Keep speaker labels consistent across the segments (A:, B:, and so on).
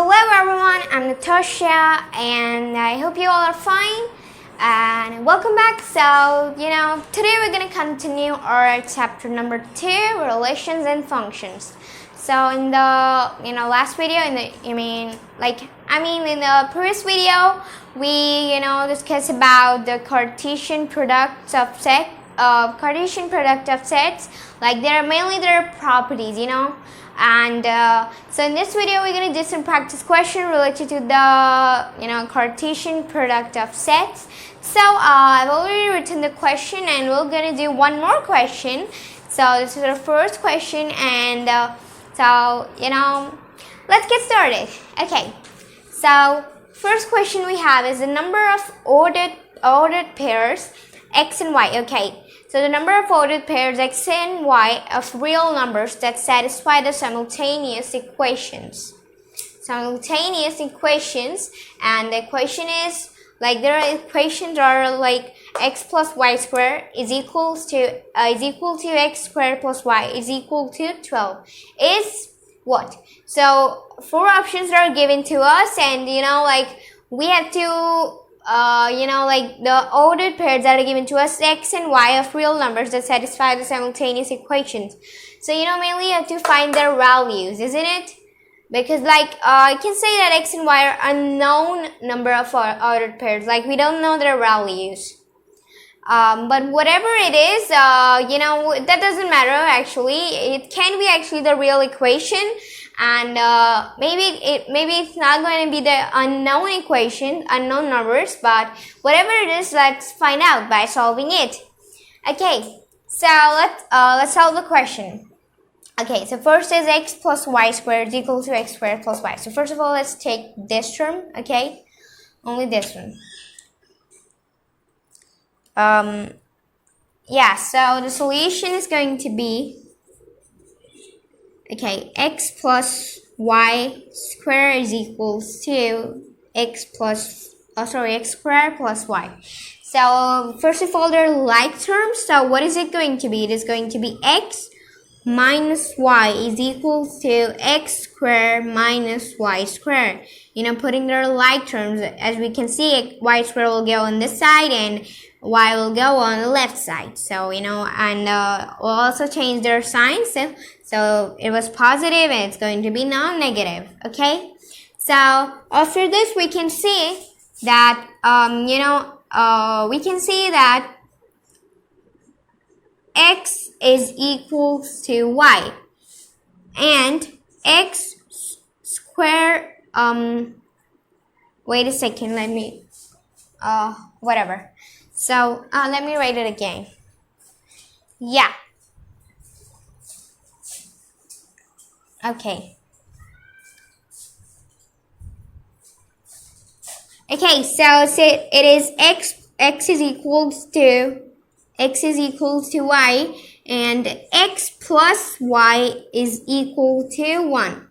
A: Hello everyone, I'm Natasha and I hope you all are fine and welcome back. So, today we're going to continue our chapter number 2, relations and functions. So in the, last video, in the previous video, we, discussed about the Cartesian product of sets. Like there are mainly their properties, and so in this video we're going to do some practice question related to the Cartesian product of sets. So I've already written the question and we're going to do one more question. So this is our first question and let's get started. Okay, so first question we have is the number of ordered pairs x and y. Okay, so the number of ordered pairs x and y of real numbers that satisfy the simultaneous equations. And the equation is like their equations are like x plus y squared is equal to x squared plus y is equal to 12 is what? So 4 options are given to us, and we have to the ordered pairs that are given to us, x and y of real numbers that satisfy the simultaneous equations. So mainly you have to find their values, isn't it? Because I can say that x and y are unknown number of ordered pairs, like we don't know their values. But whatever it is, that doesn't matter actually. It can be actually the real equation, and maybe it's not going to be the unknown equation, unknown numbers, but whatever it is, let's find out by solving it. Okay, so let's solve the question. Okay, so first is x plus y squared is equal to x squared plus y. So first of all, let's take this term, okay? Only this one. Yeah, so the solution is going to be, okay, x plus y squared is equal to x squared plus y. So first of all, they're like terms. So what is it going to be? It is going to be x minus y is equal to x squared minus y squared. Putting their like terms, as we can see, y squared will go on this side and y will go on the left side. So, and we'll also change their signs. So it was positive and it's going to be now negative. Okay. So after this, we can see that, x is equal to y, and x squared, wait a second, let me, whatever. So, let me write it again. Yeah. Okay. Okay, so it is x is equal to y, and x plus y is equal to 1.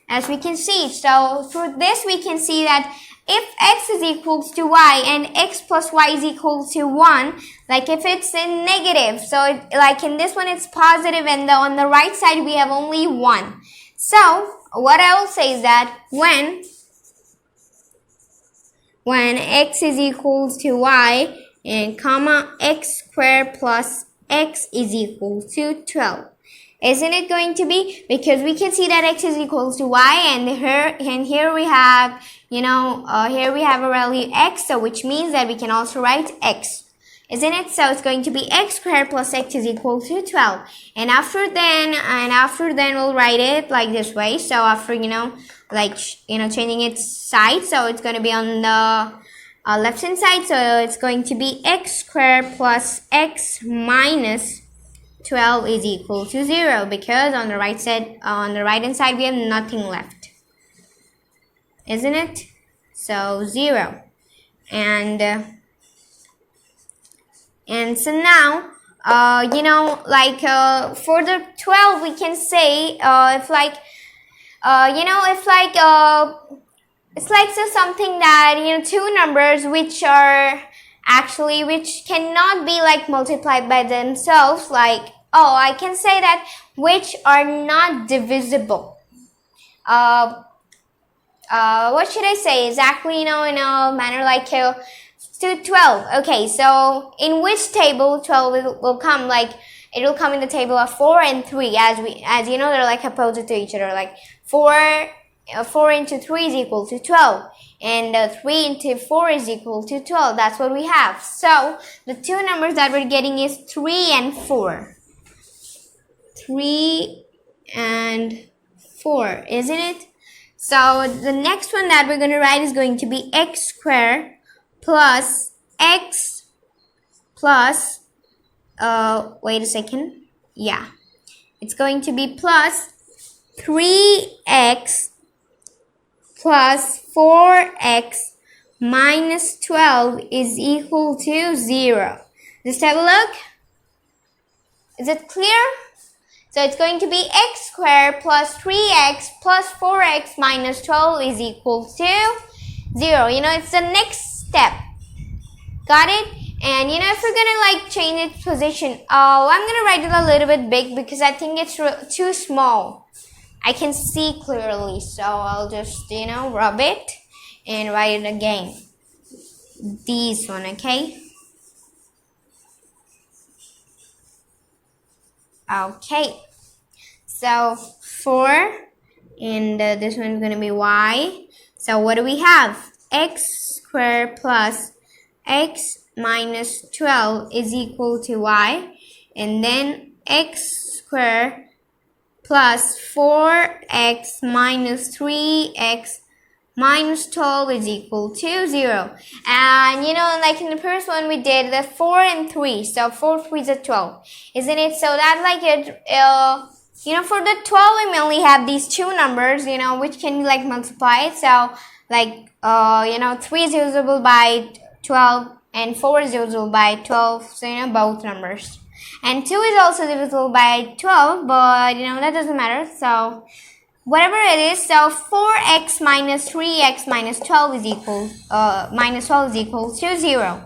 A: As we can see, so through this we can see that if x is equal to y and x plus y is equal to 1, like if it's in negative, so like in this one it's positive, and on the right side we have only 1. So what I will say is that when x is equal to y and comma x squared plus x is equal to 12. Isn't it going to be? Because we can see that x is equal to y, and here we have, here we have a value x, so which means that we can also write x. Isn't it? So it's going to be x squared plus x is equal to 12. And after then we'll write it like this way. So after, changing its side, so it's going to be on the left hand side, so it's going to be x squared plus x minus 12 is equal to 0, because on the right hand side we have nothing left, isn't it? So 0, and so now for the 12 we can say it's like so something that two numbers which cannot be multiplied by themselves, I can say that which are not divisible. what should I say exactly, in a manner like to 12. Okay, so in which table 12 will come? Like it will come in the table of 4 and 3, as you know, they're like opposite to each other. Like 4 into 3 is equal to 12, and 3 into 4 is equal to 12. That's what we have. So the two numbers that we're getting is 3 and 4. 3 and 4, isn't it? So the next one that we're going to write is going to be x squared plus x plus, wait a second. Yeah. It's going to be plus 3x plus 4x minus 12 is equal to 0. Just have a look. Is it clear? So it's going to be x squared plus 3x plus 4x minus 12 is equal to 0. It's the next step. Got it? And if we're gonna like change its position, I'm gonna write it a little bit big because I think it's too small. I can see clearly, so I'll just rub it and write it again. This one, okay? Okay. So 4, and this one's gonna be y. So what do we have? X squared plus x minus 12 is equal to y, and then x squared plus 4x minus 3x minus 12 is equal to 0. And like in the first one we did the 4 and 3, so 4 3 is 12, isn't it? So that's like it. For the 12 we mainly have these two numbers, which can be like multiplied. So like 3 is divisible by 12 and 4 is divisible by 12, so both numbers. And 2 is also divisible by 12, but that doesn't matter. So whatever it is, so 4x minus 3x minus 12 is equal to 0,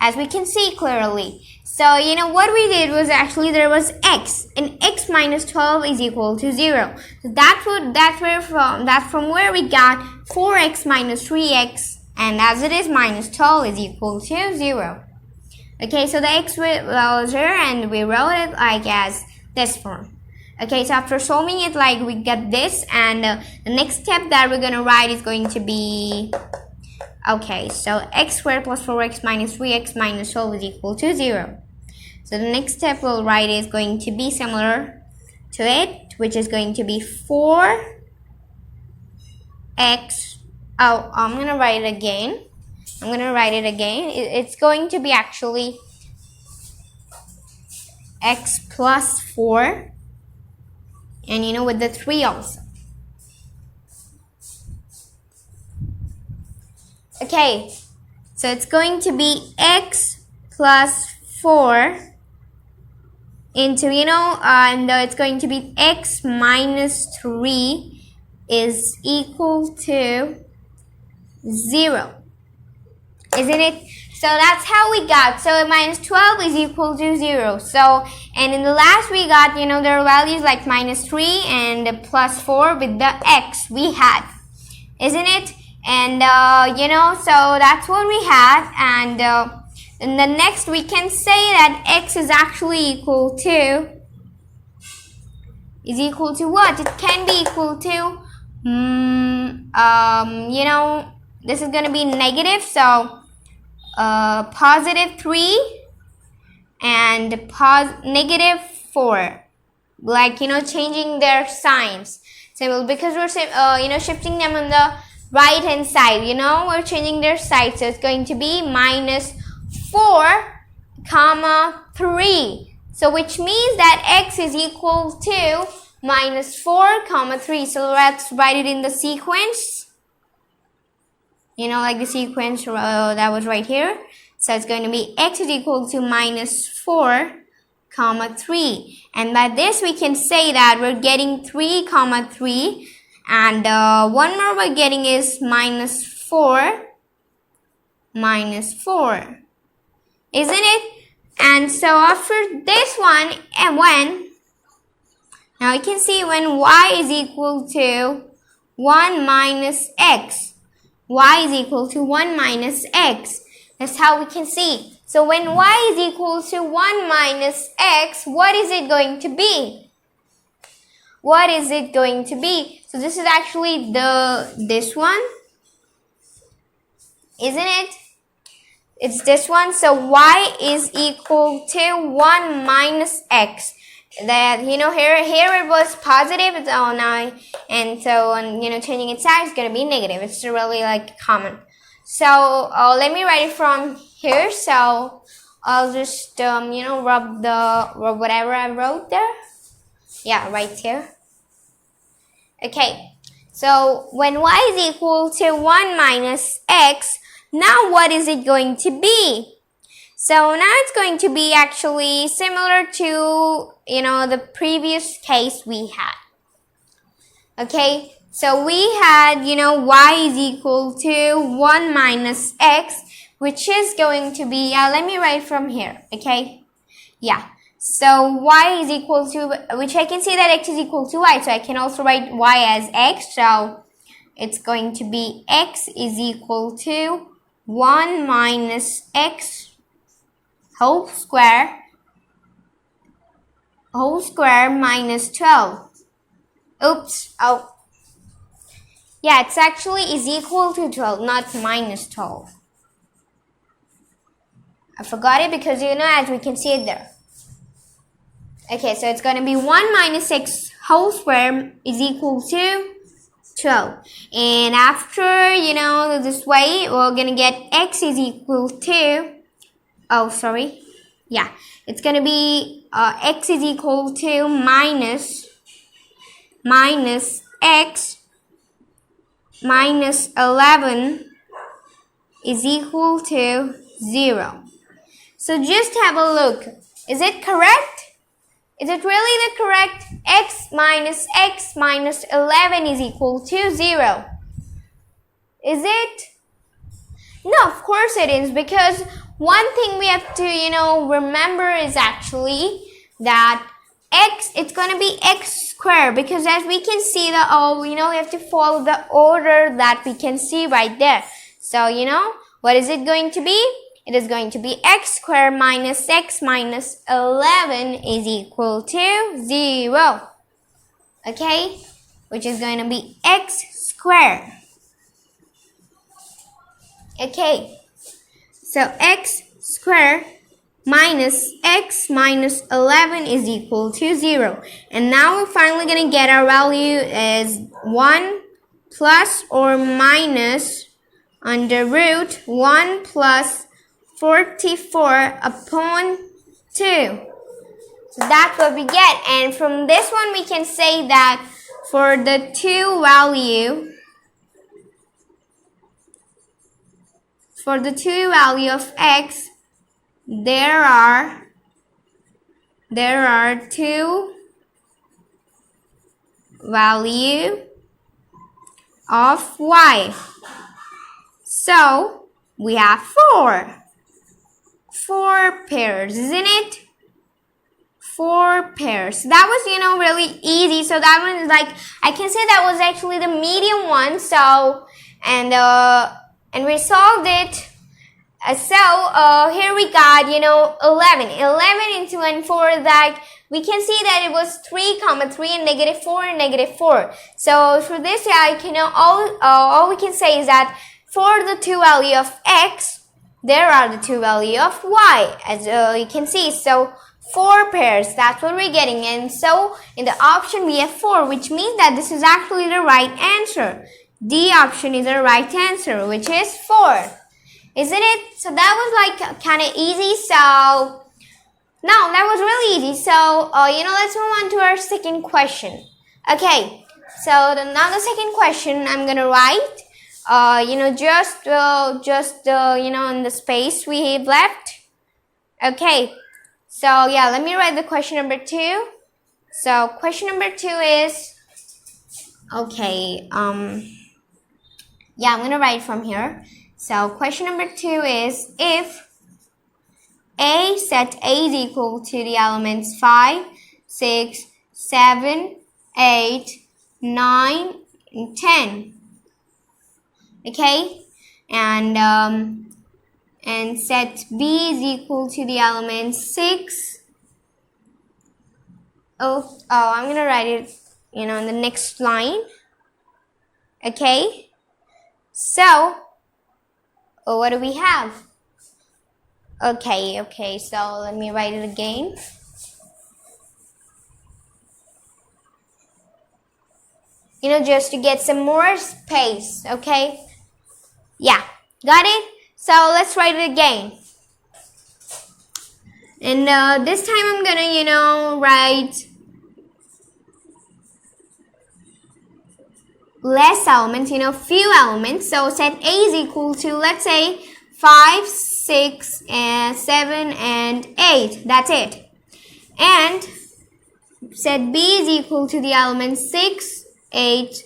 A: as we can see clearly. So what we did was actually there was x, and x minus 12 is equal to 0. So that's from where we got 4x minus 3x, and as it is, minus 12 is equal to 0. Okay, so the x was here, and we wrote it like as this form. Okay, so after solving it, like we get this, and the next step that we're gonna write is going to be, okay, so x squared plus 4x minus 3x minus 12 is equal to 0. So the next step we'll write is going to be similar to it, which is going to be 4x. I'm gonna write it again. It's going to be actually x plus 4, and with the 3 also. Okay, so it's going to be x plus 4 into, and it's going to be x minus 3 is equal to 0, isn't it? So that's how we got. So minus 12 is equal to 0. So, and in the last we got, there are values like minus 3 and plus 4 with the x we had, isn't it? And, so that's what we had. And in the next we can say that x is actually equal to what? It can be equal to, this is going to be negative, so positive 3 and negative 4, like changing their signs. So because we're shifting them on the right hand side, we're changing their side, so it's going to be minus 4 comma 3, so which means that x is equal to minus 4 comma 3. So let's write it in the sequence, like the sequence that was right here. So it's going to be x is equal to minus 4 comma 3, and by this we can say that we're getting 3 comma 3, and one more we're getting is minus 4, isn't it? And so after this one, and now you can see when y is equal to 1 minus x. Y is equal to 1 minus x. That's how we can see. So when y is equal to 1 minus x, what is it going to be? What is it going to be? So this is actually this one, isn't it? It's this one. So y is equal to 1 minus x. That, here it was positive, it's all now, and so changing its sign is going to be negative. It's really like common. So let me write it from here. So I'll just rub whatever I wrote there. Yeah, right here. Okay, so when y is equal to 1 minus x, now what is it going to be? So now it's going to be actually similar to, the previous case we had. Okay, so we had, y is equal to 1 minus x, which is going to be, let me write from here, okay? Yeah, so y is equal to, which I can see that x is equal to y, so I can also write y as x, so it's going to be x is equal to 1 minus x whole square minus 12. Oops. Oh. Yeah, it's actually is equal to 12, not minus 12. I forgot it because, as we can see it there. Okay, so it's going to be 1 minus x whole square is equal to 12. And after, this way, we're going to get x is equal to, it's going to be x is equal to minus x minus 11 is equal to 0. So just have a look. Is it correct? Is it really the correct? X minus 11 is equal to 0. Is it? No, of course it is, because one thing we have to, remember is actually that x, it's going to be x squared, because as we can see that, we have to follow the order that we can see right there. So, what is it going to be? It is going to be x squared minus x minus 11 is equal to 0. Okay? Which is going to be x squared. Okay. So x squared minus x minus 11 is equal to 0. And now we're finally going to get our value as 1 plus or minus under root 1 plus 44 upon 2. So that's what we get. And from this one we can say that for the 2 value, of x, there are 2 value of y. So we have 4 pairs, isn't it? 4 pairs. That was, really easy. So that one is like, I can say that was actually the medium one. So, and we solved it. Here we got, 11 into and 4, that we can see that it was 3, 3 and negative 4 and negative 4. So for this, all we can say is that for the 2 value of x, there are the 2 value of y, as you can see. So 4 pairs, that's what we're getting. And so in the option we have 4, which means that this is actually the right answer. D option is the right answer, which is 4. Isn't it? So that was like kind of easy. So now that was really easy. So let's move on to our second question. Okay, so now the second question I'm gonna write just in the space we have left. Okay, so yeah, let me write the question number 2. So question number 2 is, okay, yeah, I'm gonna write from here. So question number 2 is, if A set A is equal to the elements 5, 6, 7, 8, 9, and 10. Okay, and set B is equal to the element 6. I'm gonna write it, in the next line. Okay, so what do we have? Okay, so let me write it again. Just to get some more space. Okay, yeah, got it. So let's write it again. And this time I'm gonna, write less elements, few elements. So set A is equal to, let's say, 5, 6, and 7, and 8. That's it. And set B is equal to the elements 6, 8,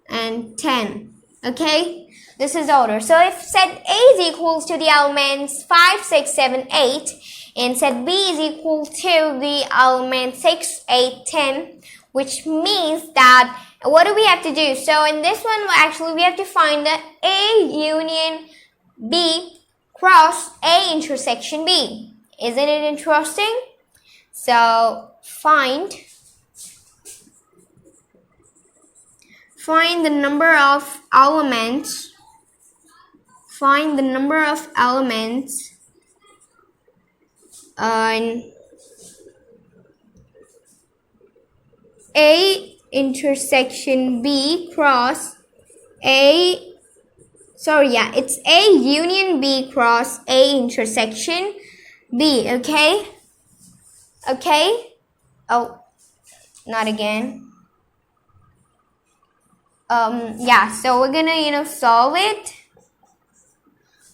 A: and 10. Okay? This is order. So if set A is equal to the elements 5, 6, 7, 8, and set B is equal to the element 6, 8, 10, which means that what do we have to do? So in this one, actually, we have to find the A union B cross A intersection B. Isn't it interesting? So find the number of elements. Find the number of elements on A intersection B cross A. It's A union B cross A intersection B. Okay. Oh, not again. So we're gonna solve it.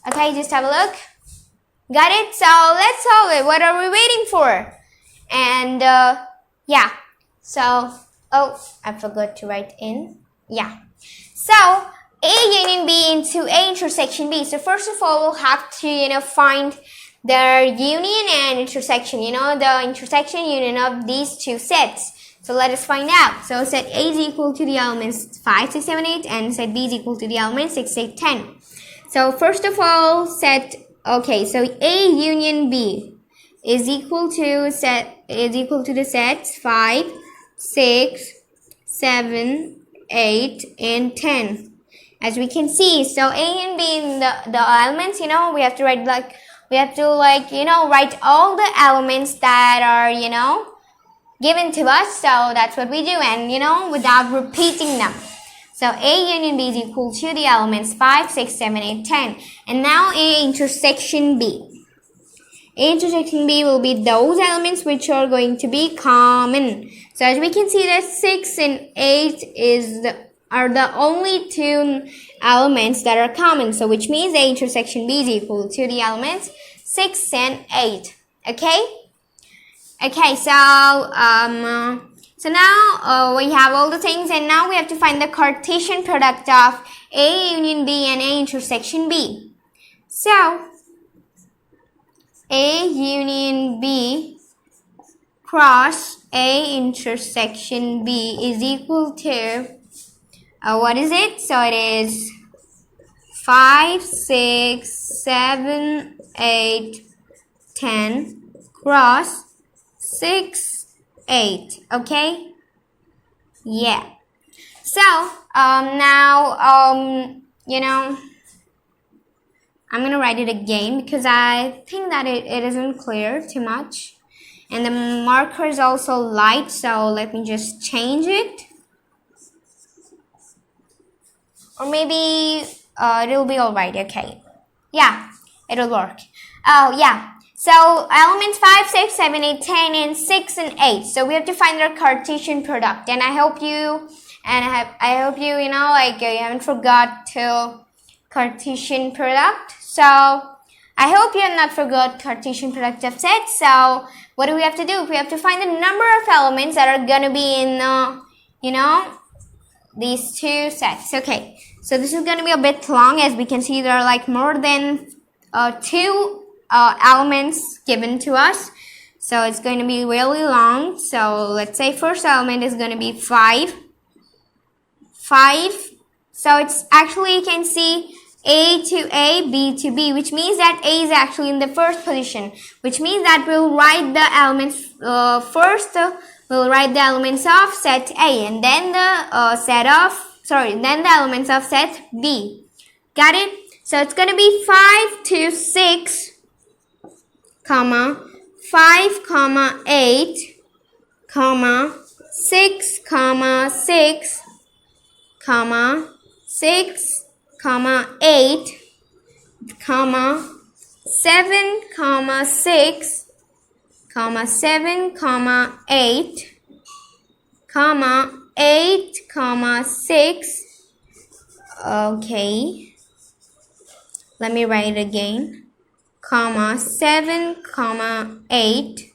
A: Okay, just have a look. Got it? So let's solve it. What are we waiting for? And so I forgot to write in. So A union B into A intersection B. So first of all, we'll have to find their union and intersection, the intersection union of these two sets. So let us find out. So set A is equal to the elements 5, 6, 7, 8, and set B is equal to the elements 6, 8, 10. So first of all, so A union B is equal to the sets 5, 6, 7, 8, and 10. As we can see, so A and B in the elements, we have to write write all the elements that are, given to us. So that's what we do, and without repeating them. So A union B is equal to the elements 5, 6, 7, 8, 10. And now A intersection B. A intersection B will be those elements which are going to be common. So as we can see that 6 and 8 are the only two elements that are common. So which means A intersection B is equal to the elements 6 and 8. Okay, so now we have all the things, and now we have to find the Cartesian product of A union B and A intersection B. So A union B cross A intersection B is equal to, what is it? So it is 5, 6, 7, 8, 10 cross 6, 8. Okay? Yeah. So, now, I'm going to write it again because I think that it isn't clear too much. And the marker is also light, so let me just change it. Or maybe it'll be alright. Okay. Yeah, it'll work. Oh, yeah. So elements 5, 6, 7, 8, 10, and 6 and 8. So we have to find their Cartesian product. And I hope you, you haven't forgot to Cartesian product. So I hope you have not forgot Cartesian product of sets. So what do we have to do? We have to find the number of elements that are gonna be in, these two sets. Okay. So this is gonna be a bit long. As we can see, there are like more than 2 elements given to us, so it's going to be really long. So let's say first element is going to be 5, 5. So it's actually, you can see A to A, B to B, which means that A is actually in the first position, which means that we'll write the elements first. We'll write the elements of set A and then the elements of set B. Got it? So it's going to be 5 to 6, comma 5, comma 8, comma 6, comma 6, comma 6, comma 8, comma 7, comma 6, comma 7, comma 8, comma 8, comma 6. Okay, let me write it again. Comma 7, comma 8,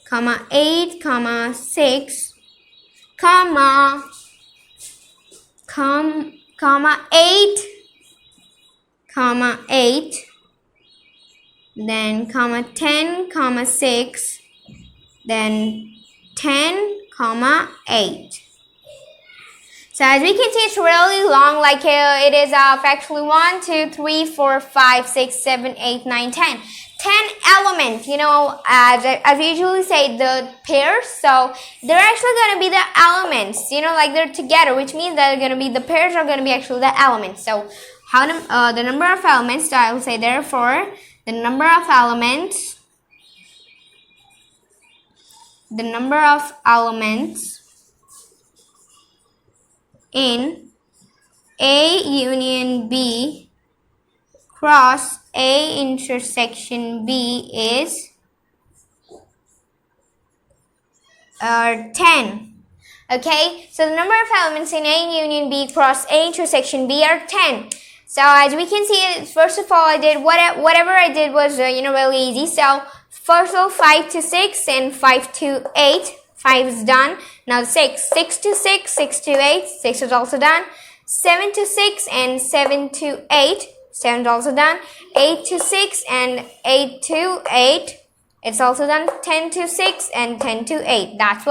A: comma 8, comma 6, comma 8, comma 8, then comma 10, comma 6, then 10, comma 8. So as we can see, it's really long, like it is actually 1, 2, 3, 4, 5, 6, 7, 8, 9, 10. 10 elements, you know, as we usually say, the pairs. So they're actually going to be the elements, you know, like they're together, which means that they're going to be, the pairs are going to be actually the elements. So how the number of elements, so I will say therefore, the number of elements in A union B cross A intersection B is 10. Okay, so the number of elements in A union B cross A intersection B are 10. So as we can see, first of all, I did whatever I did was really easy. So first of all, 5 to 6 and 5 to 8. 5 is done. Now 6 to 6, 6 to 8, 6 is also done. 7 to 6 and 7 to 8, 7 is also done. 8 to 6 and 8 to 8, it's also done. 10 to 6 and 10 to 8. That's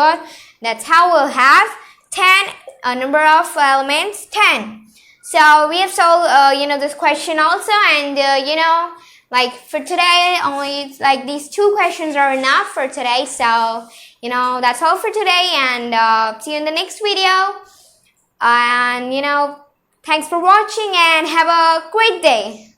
A: how we'll have 10, a number of elements, 10. So we have solved this question also, and like for today, only like these 2 questions are enough for today. So that's all for today, and see you in the next video. And thanks for watching and have a great day.